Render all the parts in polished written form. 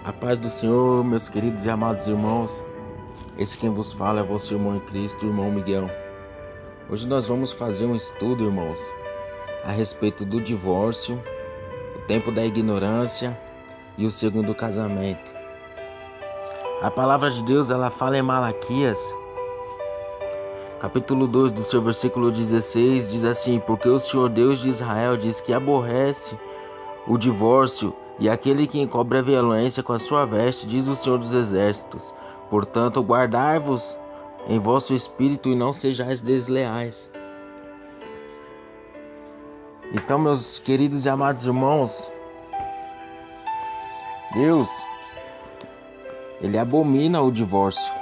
A paz do Senhor, meus queridos e amados irmãos. Esse quem vos fala é vosso irmão em Cristo, irmão Miguel. Hoje nós vamos fazer um estudo, irmãos, a respeito do divórcio, o tempo da ignorância e o segundo casamento. A palavra de Deus, ela fala em Malaquias, capítulo 2, do seu versículo 16, diz assim: porque o Senhor Deus de Israel diz que aborrece o divórcio e aquele que encobre a violência com a sua veste, diz o Senhor dos Exércitos. Portanto, guardai-vos em vosso espírito e não sejais desleais. Então, meus queridos e amados irmãos, Deus, Ele abomina o divórcio.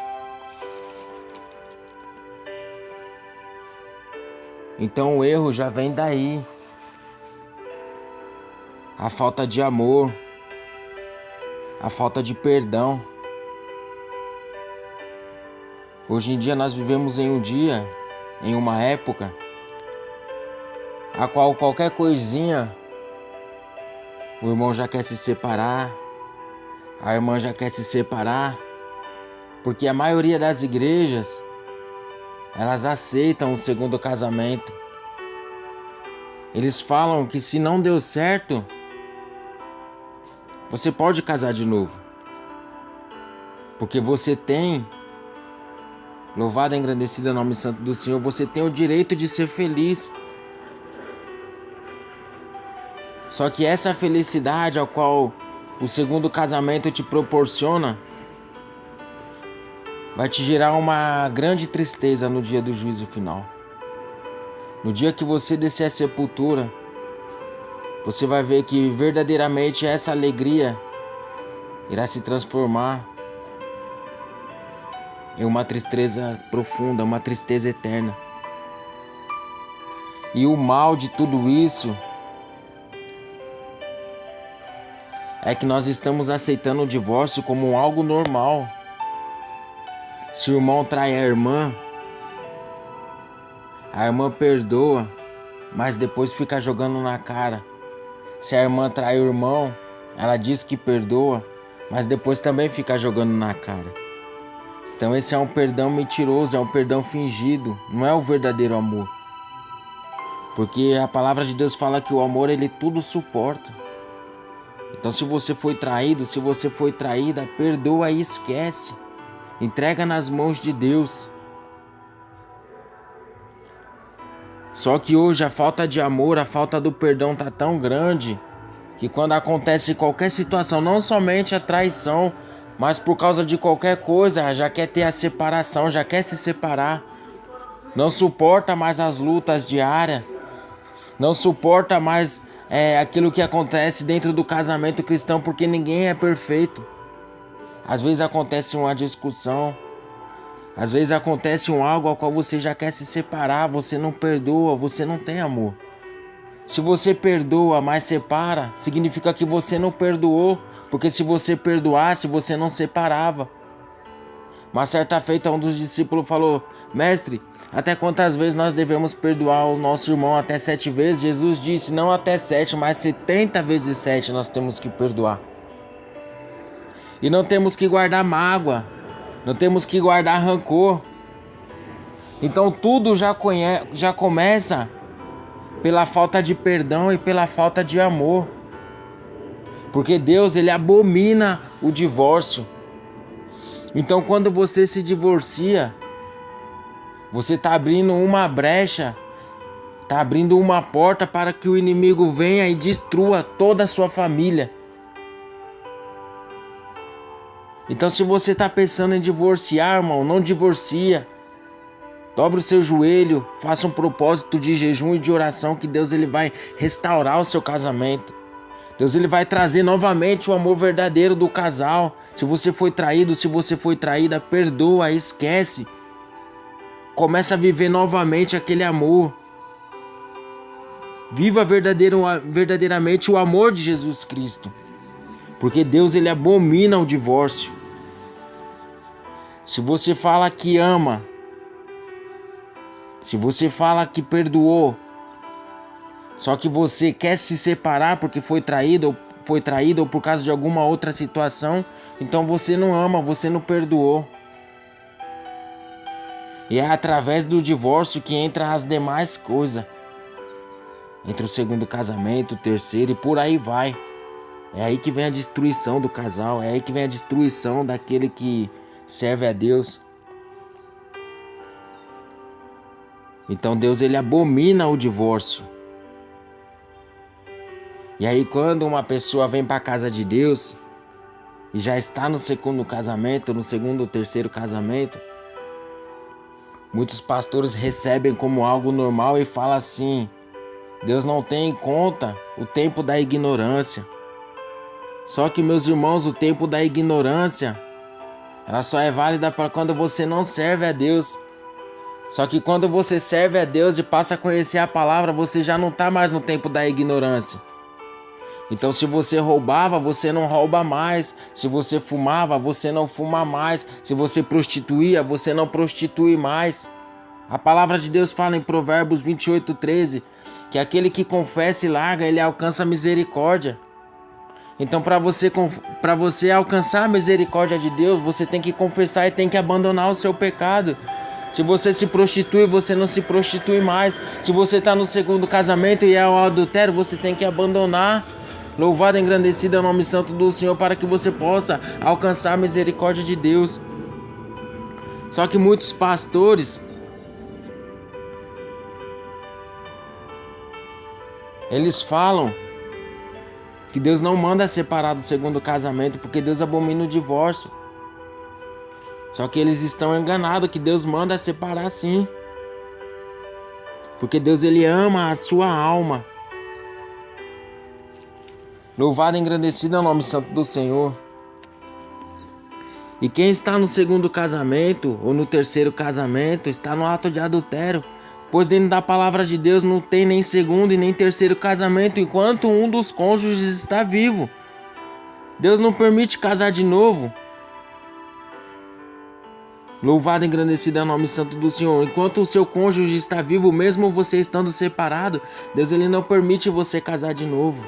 Então o erro já vem daí. A falta de amor, a falta de perdão. Hoje em dia nós vivemos em uma época, a qual qualquer coisinha, o irmão já quer se separar, a irmã já quer se separar, porque a maioria das igrejas, elas aceitam o segundo casamento. Eles falam que se não deu certo, você pode casar de novo, porque você tem, louvado e engrandecido é o nome santo do Senhor, você tem o direito de ser feliz. Só que essa felicidade ao qual o segundo casamento te proporciona vai te gerar uma grande tristeza no dia do juízo final. No dia que você descer à sepultura, você vai ver que verdadeiramente essa alegria irá se transformar em uma tristeza profunda, uma tristeza eterna. E o mal de tudo isso é que nós estamos aceitando o divórcio como algo normal. Se o irmão trai a irmã perdoa, mas depois fica jogando na cara. Se a irmã trai o irmão, ela diz que perdoa, mas depois também fica jogando na cara. Então esse é um perdão mentiroso, é um perdão fingido, não é o verdadeiro amor. Porque a palavra de Deus fala que o amor, ele tudo suporta. Então se você foi traído, se você foi traída, perdoa e esquece. Entrega nas mãos de Deus. Só que hoje a falta de amor, a falta do perdão tá tão grande que quando acontece qualquer situação, não somente a traição, mas por causa de qualquer coisa, já quer ter a separação, já quer se separar. Não suporta mais as lutas diárias, não suporta mais aquilo que acontece dentro do casamento cristão, porque ninguém é perfeito. Às vezes acontece uma discussão, às vezes acontece algo ao qual você já quer se separar, você não perdoa, você não tem amor. Se você perdoa, mas separa, significa que você não perdoou, porque se você perdoasse, você não separava. Uma certa feita, um dos discípulos falou: mestre, até quantas vezes nós devemos perdoar o nosso irmão? Até 7 vezes? Jesus disse, não até 7, mas 70 vezes 7 nós temos que perdoar. E não temos que guardar mágoa, não temos que guardar rancor. Então tudo já começa pela falta de perdão e pela falta de amor. Porque Deus, ele abomina o divórcio. Então quando você se divorcia, você está abrindo uma brecha, está abrindo uma porta para que o inimigo venha e destrua toda a sua família. Então se você está pensando em divorciar, irmão, não divorcia. Dobre o seu joelho, faça um propósito de jejum e de oração que Deus, ele vai restaurar o seu casamento. Deus, ele vai trazer novamente o amor verdadeiro do casal. Se você foi traído, se você foi traída, perdoa, esquece. Começa a viver novamente aquele amor. Viva verdadeiramente o amor de Jesus Cristo. Porque Deus, ele abomina o divórcio. Se você fala que ama, se você fala que perdoou, só que você quer se separar porque foi traído ou foi traído ou por causa de alguma outra situação, então você não ama, você não perdoou. E é através do divórcio que entra as demais coisas. Entre o segundo casamento, o terceiro e por aí vai. É aí que vem a destruição do casal, é aí que vem a destruição daquele que serve a Deus. Então Deus, ele abomina o divórcio. E aí quando uma pessoa vem para a casa de Deus e já está no segundo casamento, no segundo ou terceiro casamento, muitos pastores recebem como algo normal e falam assim: Deus não tem em conta o tempo da ignorância. Só que, meus irmãos, o tempo da ignorância, ela só é válida para quando você não serve a Deus. Só que quando você serve a Deus e passa a conhecer a palavra, você já não está mais no tempo da ignorância. Então, se você roubava, você não rouba mais. Se você fumava, você não fuma mais. Se você prostituía, você não prostitui mais. A palavra de Deus fala em Provérbios 28:13 que aquele que confessa e larga, ele alcança a misericórdia. Então, para você alcançar a misericórdia de Deus, você tem que confessar e tem que abandonar o seu pecado. Se você se prostitui, você não se prostitui mais. Se você está no segundo casamento e é o adultério, você tem que abandonar. Louvado e engrandecido é o nome santo do Senhor, para que você possa alcançar a misericórdia de Deus. Só que muitos pastores, eles falam que Deus não manda separar do segundo casamento, porque Deus abomina o divórcio. Só que eles estão enganados, que Deus manda separar sim. Porque Deus, ele ama a sua alma. Louvado e engrandecido é o nome santo do Senhor. E quem está no segundo casamento ou no terceiro casamento está no ato de adultério. Pois dentro da palavra de Deus não tem nem segundo e nem terceiro casamento enquanto um dos cônjuges está vivo. Deus não permite casar de novo. Louvado e engrandecido é o nome santo do Senhor. Enquanto o seu cônjuge está vivo, mesmo você estando separado, Deus, ele não permite você casar de novo.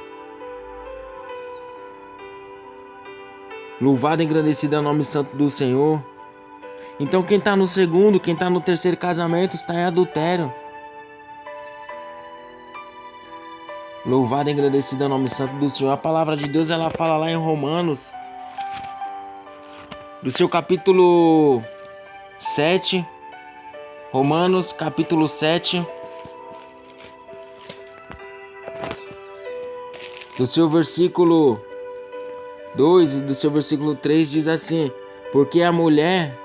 Louvado e engrandecido é o nome santo do Senhor. Então quem está no segundo, quem está no terceiro casamento está em adultério. Louvado e engrandecido é o nome santo do Senhor. A palavra de Deus, ela fala lá em Romanos, do seu capítulo 7, Romanos capítulo 7, do seu versículo 2 e do seu versículo 3 diz assim: porque a mulher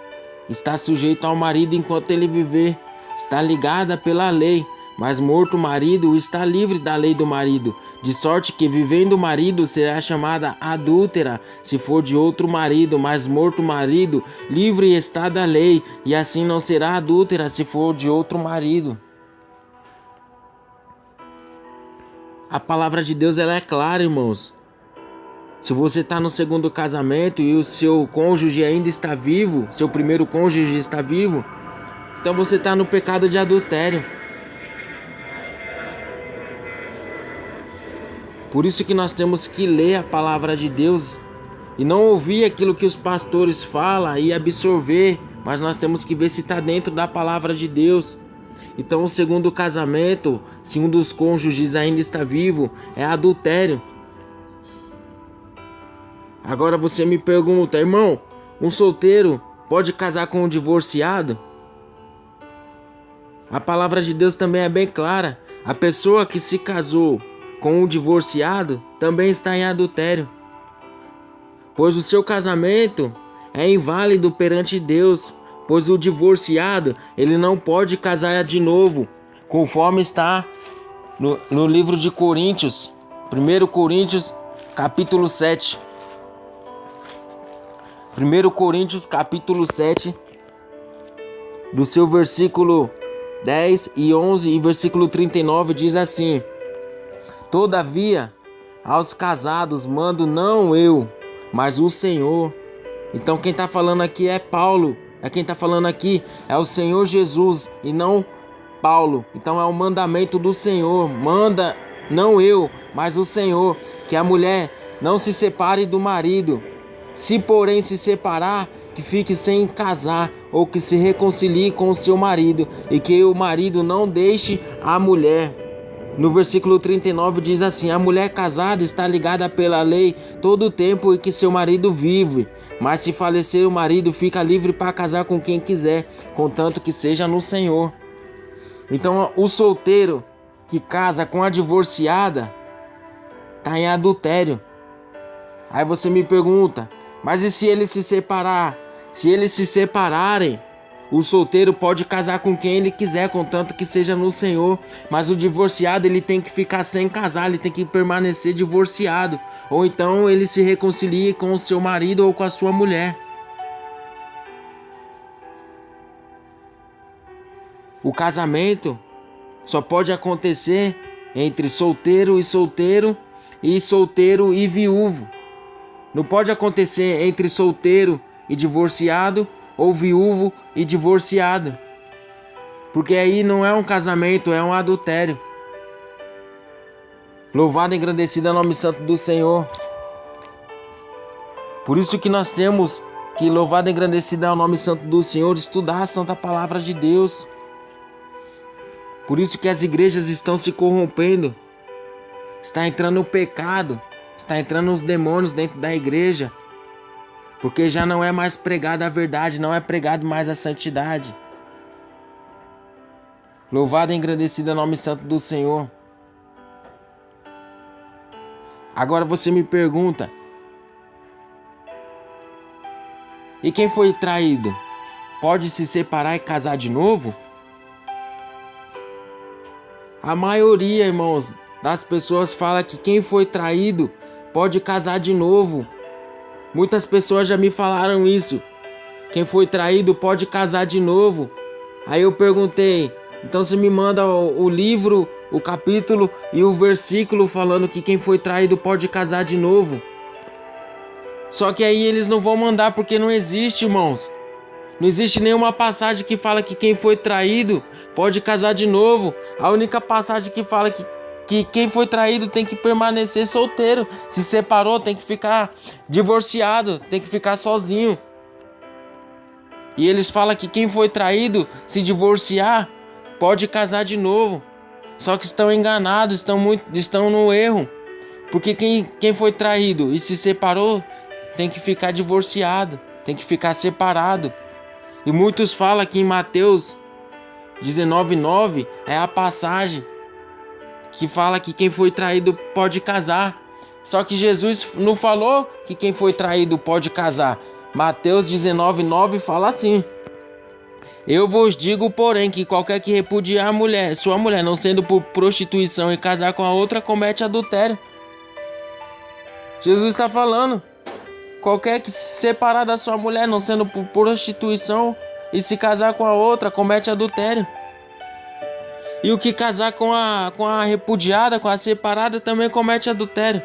está sujeita ao marido enquanto ele viver, está ligada pela lei, mas morto o marido está livre da lei do marido, de sorte que vivendo o marido será chamada adúltera se for de outro marido, mas morto o marido livre está da lei, e assim não será adúltera se for de outro marido. A palavra de Deus, ela é clara, irmãos. Se você está no segundo casamento e o seu cônjuge ainda está vivo, seu primeiro cônjuge está vivo, então você está no pecado de adultério. Por isso que nós temos que ler a palavra de Deus e não ouvir aquilo que os pastores falam e absorver, mas nós temos que ver se está dentro da palavra de Deus. Então o segundo casamento, se um dos cônjuges ainda está vivo, é adultério. Agora você me pergunta, irmão, um solteiro pode casar com um divorciado? A palavra de Deus também é bem clara. A pessoa que se casou com um divorciado também está em adultério. Pois o seu casamento é inválido perante Deus, pois o divorciado, ele não pode casar de novo, conforme está no livro de Coríntios, 1 Coríntios capítulo 7. 1 Coríntios capítulo 7, do seu versículo 10 e 11 e versículo 39 diz assim: todavia, aos casados mando não eu, mas o Senhor. Então quem está falando aqui é Paulo, quem está falando aqui é o Senhor Jesus e não Paulo. Então é o mandamento do Senhor, manda não eu, mas o Senhor, que a mulher não se separe do marido. Se porém se separar, que fique sem casar, ou que se reconcilie com o seu marido, e que o marido não deixe a mulher. No versículo 39 diz assim: a mulher casada está ligada pela lei todo o tempo em que seu marido vive, mas se falecer o marido, fica livre para casar com quem quiser, contanto que seja no Senhor. Então o solteiro que casa com a divorciada está em adultério. Aí você me pergunta, mas e se ele se separar? Se eles se separarem, o solteiro pode casar com quem ele quiser, contanto que seja no Senhor. Mas o divorciado, ele tem que ficar sem casar, ele tem que permanecer divorciado. Ou então ele se reconcilie com o seu marido ou com a sua mulher. O casamento só pode acontecer entre solteiro e solteiro e viúvo. Não pode acontecer entre solteiro e divorciado ou viúvo e divorciado, porque aí não é um casamento, é um adultério. Louvado e engrandecido é o nome santo do Senhor. Por isso que nós temos que, louvado e engrandecido é o nome santo do Senhor, estudar a santa palavra de Deus. Por isso que as igrejas estão se corrompendo, está entrando o pecado, está entrando os demônios dentro da igreja, porque já não é mais pregada a verdade, não é pregado mais a santidade. Louvado e engrandecido é o nome santo do Senhor. Agora você me pergunta, e quem foi traído? Pode se separar e casar de novo? A maioria, irmãos, das pessoas fala que quem foi traído pode casar de novo. Muitas pessoas já me falaram isso. Quem foi traído pode casar de novo. Aí eu perguntei, então você me manda o livro, o capítulo e o versículo falando que quem foi traído pode casar de novo. Só que aí eles não vão mandar porque não existe, irmãos. Não existe nenhuma passagem que fala que quem foi traído pode casar de novo. A única passagem que fala que quem foi traído tem que permanecer solteiro. Se separou, tem que ficar divorciado, tem que ficar sozinho. E eles falam que quem foi traído, se divorciar, pode casar de novo. Só que estão enganados, estão no erro. Porque quem foi traído e se separou, tem que ficar divorciado, tem que ficar separado. E muitos falam que em Mateus 19:9 é a passagem que fala que quem foi traído pode casar. Só que Jesus não falou que quem foi traído pode casar. Mateus 19:9 fala assim: eu vos digo, porém, que qualquer que repudiar a mulher, sua mulher, não sendo por prostituição, e casar com a outra, comete adultério. Jesus está falando, qualquer que se separar da sua mulher, não sendo por prostituição, e se casar com a outra, comete adultério. E o que casar com a repudiada, com a separada, também comete adultério.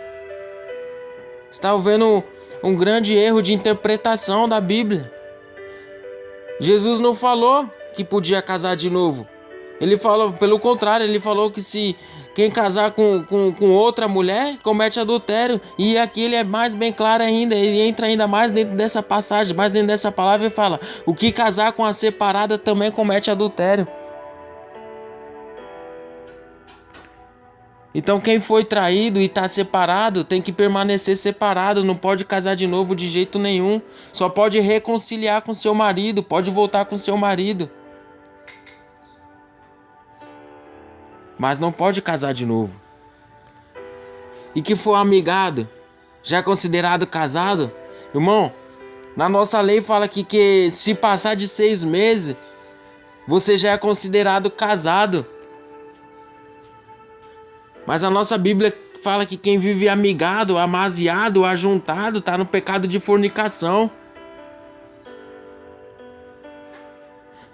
Está vendo um grande erro de interpretação da Bíblia. Jesus não falou que podia casar de novo. Ele falou, pelo contrário, ele falou que se quem casar com outra mulher, comete adultério. E aqui ele é mais bem claro ainda, ele entra ainda mais dentro dessa passagem, mais dentro dessa palavra e fala: o que casar com a separada também comete adultério. Então quem foi traído e está separado tem que permanecer separado, não pode casar de novo de jeito nenhum. Só pode reconciliar com seu marido, pode voltar com seu marido. Mas não pode casar de novo. E que for amigado, já é considerado casado? Irmão, na nossa lei fala que se passar de 6 meses, você já é considerado casado. Mas a nossa Bíblia fala que quem vive amigado, amaziado, ajuntado, está no pecado de fornicação.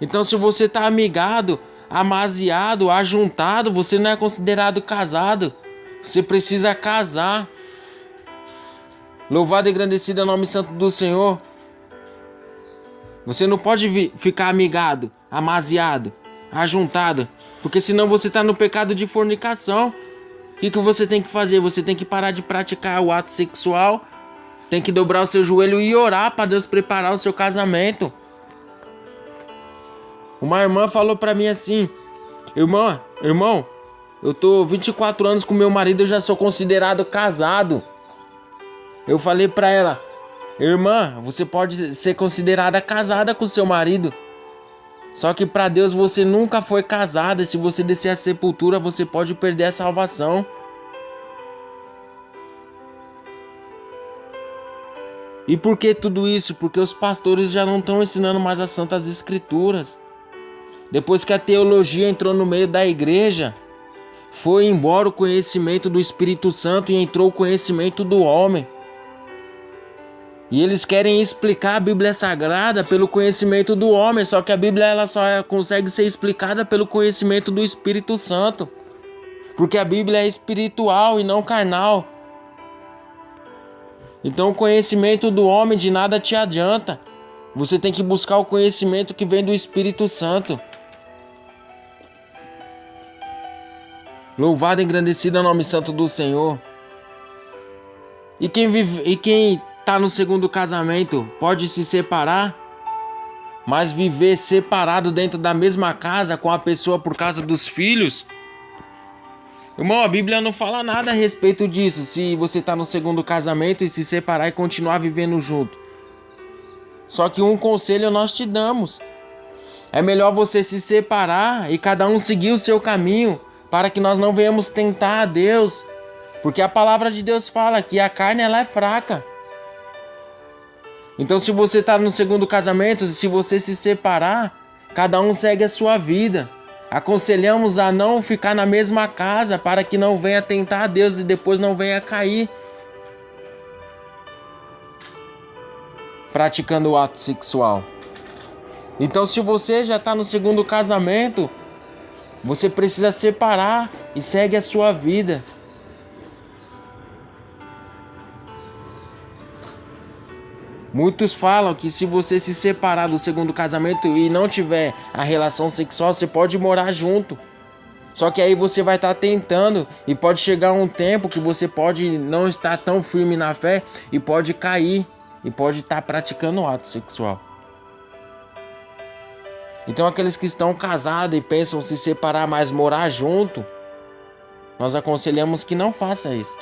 Então se você está amigado, amaziado, ajuntado, você não é considerado casado. Você precisa casar. Louvado e engrandecido é o nome santo do Senhor. Você não pode ficar amigado, amaziado, ajuntado, porque senão você está no pecado de fornicação. que você tem que fazer? Você tem que parar de praticar o ato sexual, tem que dobrar o seu joelho e orar para Deus preparar o seu casamento. Uma irmã falou para mim assim: irmão, eu tô 24 anos com meu marido, eu já sou considerado casado. Eu falei para ela: irmã, você pode ser considerada casada com seu marido, só que para Deus você nunca foi casada, e se você descer a sepultura você pode perder a salvação. E por que tudo isso? Porque os pastores já não estão ensinando mais as Santas Escrituras. Depois que a teologia entrou no meio da igreja, foi embora o conhecimento do Espírito Santo e entrou o conhecimento do homem. E eles querem explicar a Bíblia Sagrada pelo conhecimento do homem, só que a Bíblia ela só consegue ser explicada pelo conhecimento do Espírito Santo. Porque a Bíblia é espiritual e não carnal. Então o conhecimento do homem de nada te adianta. Você tem que buscar o conhecimento que vem do Espírito Santo. Louvado e engrandecido é o nome santo do Senhor. E quem tá no segundo casamento pode se separar, mas viver separado dentro da mesma casa com a pessoa por causa dos filhos? Irmão, a Bíblia não fala nada a respeito disso, se você tá no segundo casamento e se separar e continuar vivendo junto. Só que um conselho nós te damos: é melhor você se separar e cada um seguir o seu caminho, para que nós não venhamos tentar a Deus, porque a palavra de Deus fala que a carne ela é fraca. Então se você está no segundo casamento, se você se separar, cada um segue a sua vida. Aconselhamos a não ficar na mesma casa, para que não venha tentar a Deus e depois não venha cair praticando o ato sexual. Então se você já está no segundo casamento, você precisa separar e segue a sua vida. Muitos falam que se você se separar do segundo casamento e não tiver a relação sexual, você pode morar junto. Só que aí você vai estar tentando e pode chegar um tempo que você pode não estar tão firme na fé e pode cair e pode estar praticando o ato sexual. Então aqueles que estão casados e pensam se separar, mas morar junto, nós aconselhamos que não faça isso.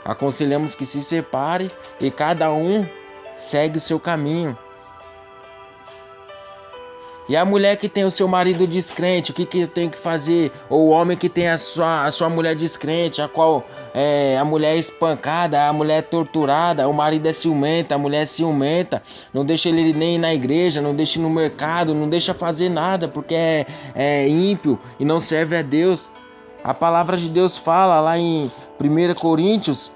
Aconselhamos que se separe e cada um segue o seu caminho. E a mulher que tem o seu marido descrente, o que tem que fazer? Ou o homem que tem a sua mulher descrente, a qual a mulher é espancada, a mulher é torturada, o marido é ciumenta, a mulher é ciumenta, não deixa ele nem ir na igreja, não deixa ir no mercado, não deixa fazer nada, porque é ímpio e não serve a Deus. A palavra de Deus fala lá em 1 Coríntios,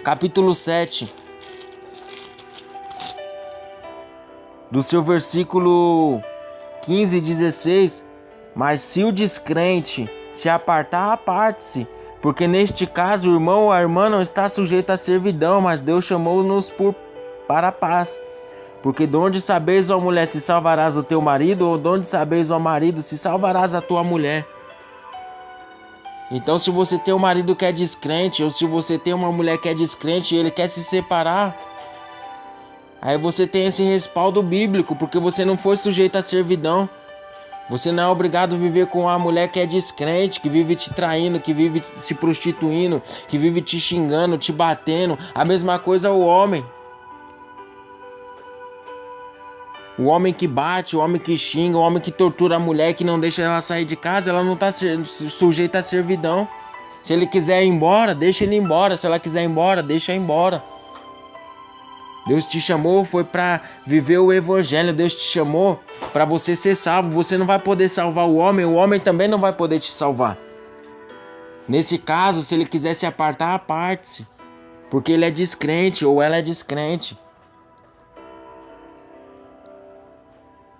capítulo 7, do seu versículo 15 e 16, mas se o descrente se apartar, aparte-se, porque neste caso o irmão ou a irmã não está sujeito à servidão, mas Deus chamou-nos para a paz. Porque de onde sabeis, ó mulher, se salvarás o teu marido, ou de onde sabeis, ó marido, se salvarás a tua mulher. Então se você tem um marido que é descrente, ou se você tem uma mulher que é descrente e ele quer se separar, aí você tem esse respaldo bíblico, porque você não foi sujeito à servidão. Você não é obrigado a viver com uma mulher que é descrente, que vive te traindo, que vive se prostituindo, que vive te xingando, te batendo. A mesma coisa o homem. O homem que bate, o homem que xinga, o homem que tortura a mulher, que não deixa ela sair de casa, ela não está sujeita à servidão. Se ele quiser ir embora, deixa ele ir embora. Se ela quiser ir embora, deixa ir embora. Deus te chamou, foi para viver o evangelho. Deus te chamou para você ser salvo. Você não vai poder salvar o homem também não vai poder te salvar. Nesse caso, se ele quiser se apartar, aparte-se, porque ele é descrente ou ela é descrente.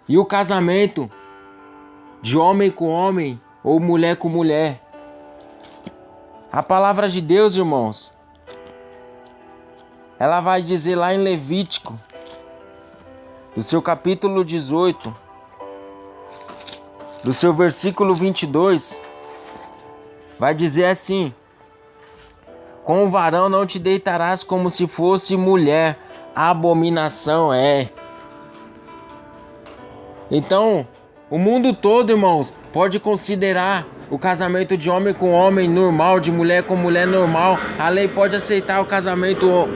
E o casamento de homem com homem ou mulher com mulher? A palavra de Deus, irmãos, ela vai dizer lá em Levítico, do seu capítulo 18, do seu versículo 22, vai dizer assim: Com o varão não te deitarás como se fosse mulher. Abominação é. Então, o mundo todo, irmãos, pode considerar o casamento de homem com homem normal, de mulher com mulher normal. A lei pode aceitar o casamento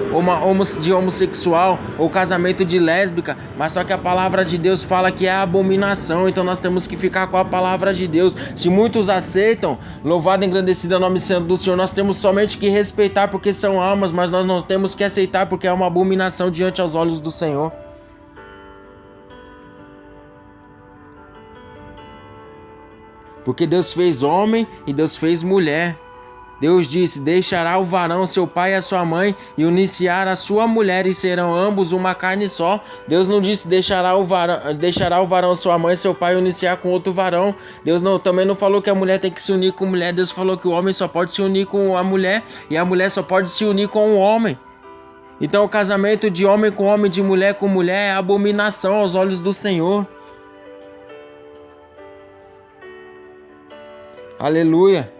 de homossexual ou casamento de lésbica, mas só que a palavra de Deus fala que é abominação, então nós temos que ficar com a palavra de Deus. Se muitos aceitam, louvado e engrandecido é o nome santo do Senhor, nós temos somente que respeitar porque são almas, mas nós não temos que aceitar porque é uma abominação diante aos olhos do Senhor. Porque Deus fez homem e Deus fez mulher. Deus disse: deixará o varão seu pai e a sua mãe e uniciar a sua mulher e serão ambos uma carne só. Deus não disse deixará o varão sua mãe e seu pai uniciar com outro varão. Deus também não falou que a mulher tem que se unir com mulher. Deus falou que o homem só pode se unir com a mulher e a mulher só pode se unir com o homem. Então o casamento de homem com homem, de mulher com mulher é abominação aos olhos do Senhor. Aleluia.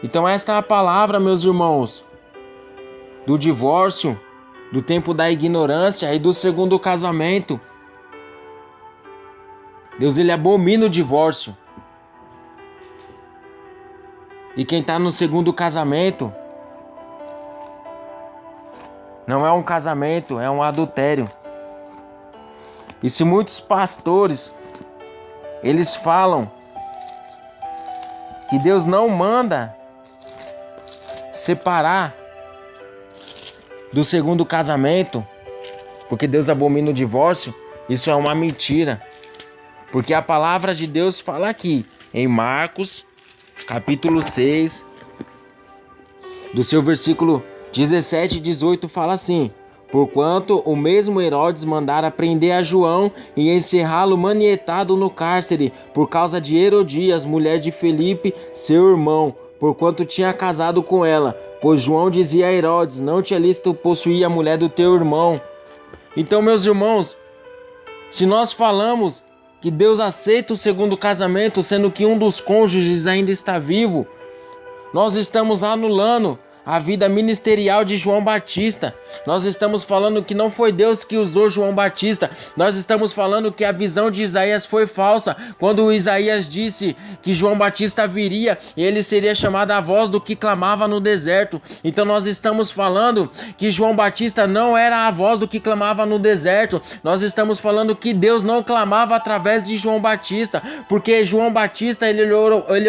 Então esta é a palavra, meus irmãos, do divórcio, do tempo da ignorância e do segundo casamento. Deus, ele abomina o divórcio. E quem está no segundo casamento não é um casamento, é um adultério. E se muitos pastores, eles falam que Deus não manda separar do segundo casamento, porque Deus abomina o divórcio, isso é uma mentira. Porque a palavra de Deus fala aqui, em Marcos, capítulo 6, do seu versículo 17 e 18, fala assim: porquanto o mesmo Herodes mandara prender a João e encerrá-lo manietado no cárcere, por causa de Herodias, mulher de Felipe, seu irmão, porquanto tinha casado com ela. Pois João dizia a Herodes: não te é lícito possuir a mulher do teu irmão. Então, meus irmãos, se nós falamos que Deus aceita o segundo casamento, sendo que um dos cônjuges ainda está vivo, nós estamos anulando a vida ministerial de João Batista. Nós estamos falando que não foi Deus que usou João Batista. Nós estamos falando que a visão de Isaías foi falsa. Quando Isaías disse que João Batista viria e ele seria chamado a voz do que clamava no deserto. Então nós estamos falando que João Batista não era a voz do que clamava no deserto. Nós estamos falando que Deus não clamava através de João Batista. Porque João Batista, ele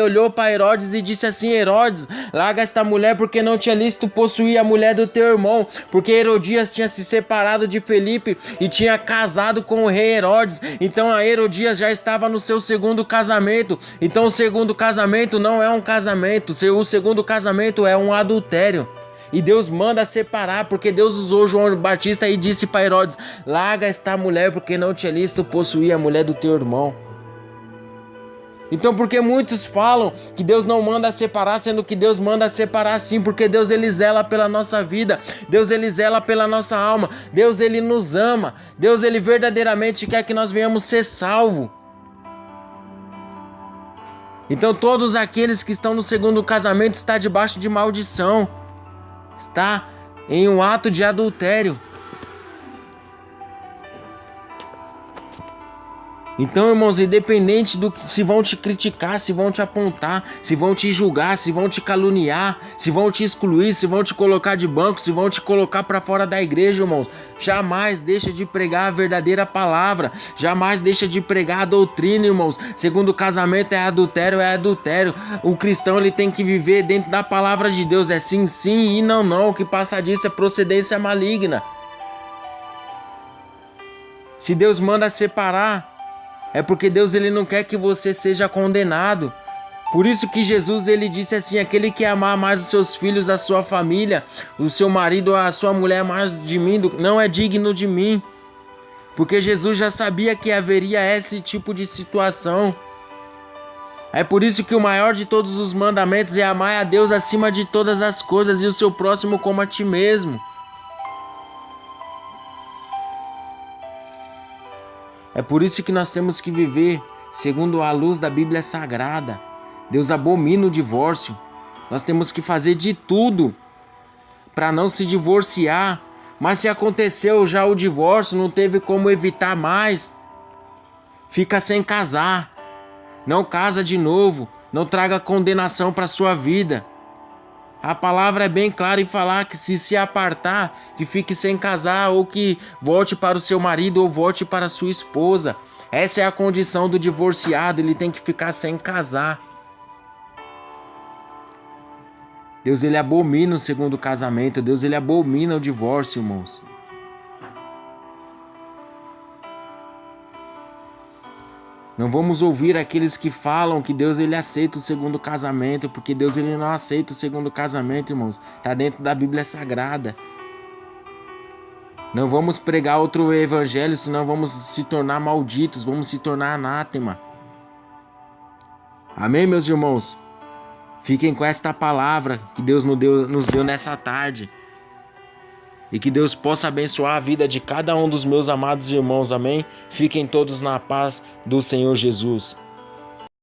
olhou para Herodes e disse assim: Herodes, larga esta mulher, porque não te é lícito possuir a mulher do teu irmão, porque Herodias tinha se separado de Felipe e tinha casado com o rei Herodes. Então a Herodias já estava no seu segundo casamento. Então o segundo casamento não é um casamento, o segundo casamento é um adultério. E Deus manda separar, porque Deus usou João Batista e disse para Herodes: larga esta mulher, porque não te é lícito possuir a mulher do teu irmão. Então, porque muitos falam que Deus não manda separar, sendo que Deus manda separar sim, porque Deus, ele zela pela nossa vida, Deus, ele zela pela nossa alma, Deus, ele nos ama, Deus, ele verdadeiramente quer que nós venhamos ser salvos. Então todos aqueles que estão no segundo casamento estão debaixo de maldição, está em um ato de adultério. Então, irmãos, independente do que, se vão te criticar, se vão te apontar, se vão te julgar, se vão te caluniar, se vão te excluir, se vão te colocar de banco, se vão te colocar para fora da igreja, irmãos, jamais deixa de pregar a verdadeira palavra, jamais deixa de pregar a doutrina, irmãos. Segundo casamento é adultério, é adultério. O cristão, ele tem que viver dentro da palavra de Deus, é sim, sim e não, não. O que passa disso é procedência maligna. Se Deus manda separar, é porque Deus, ele não quer que você seja condenado. Por isso que Jesus, ele disse assim: aquele que amar mais os seus filhos, a sua família, o seu marido, a sua mulher mais de mim, não é digno de mim. Porque Jesus já sabia que haveria esse tipo de situação. É por isso que o maior de todos os mandamentos é amar a Deus acima de todas as coisas e o seu próximo como a ti mesmo. É por isso que nós temos que viver segundo a luz da Bíblia Sagrada. Deus abomina o divórcio. Nós temos que fazer de tudo para não se divorciar. Mas se aconteceu já o divórcio, não teve como evitar mais, fica sem casar. Não casa de novo. Não traga condenação para sua vida. A palavra é bem clara em falar que se apartar, que fique sem casar, ou que volte para o seu marido ou volte para a sua esposa. Essa é a condição do divorciado, ele tem que ficar sem casar. Deus, ele abomina o segundo casamento. Deus, ele abomina o divórcio, irmãos. Não vamos ouvir aqueles que falam que Deus, ele aceita o segundo casamento, porque Deus, ele não aceita o segundo casamento, irmãos. Está dentro da Bíblia Sagrada. Não vamos pregar outro evangelho, senão vamos se tornar malditos, vamos se tornar anátema. Amém, meus irmãos? Fiquem com esta palavra que Deus nos deu nessa tarde. E que Deus possa abençoar a vida de cada um dos meus amados irmãos, amém? Fiquem todos na paz do Senhor Jesus.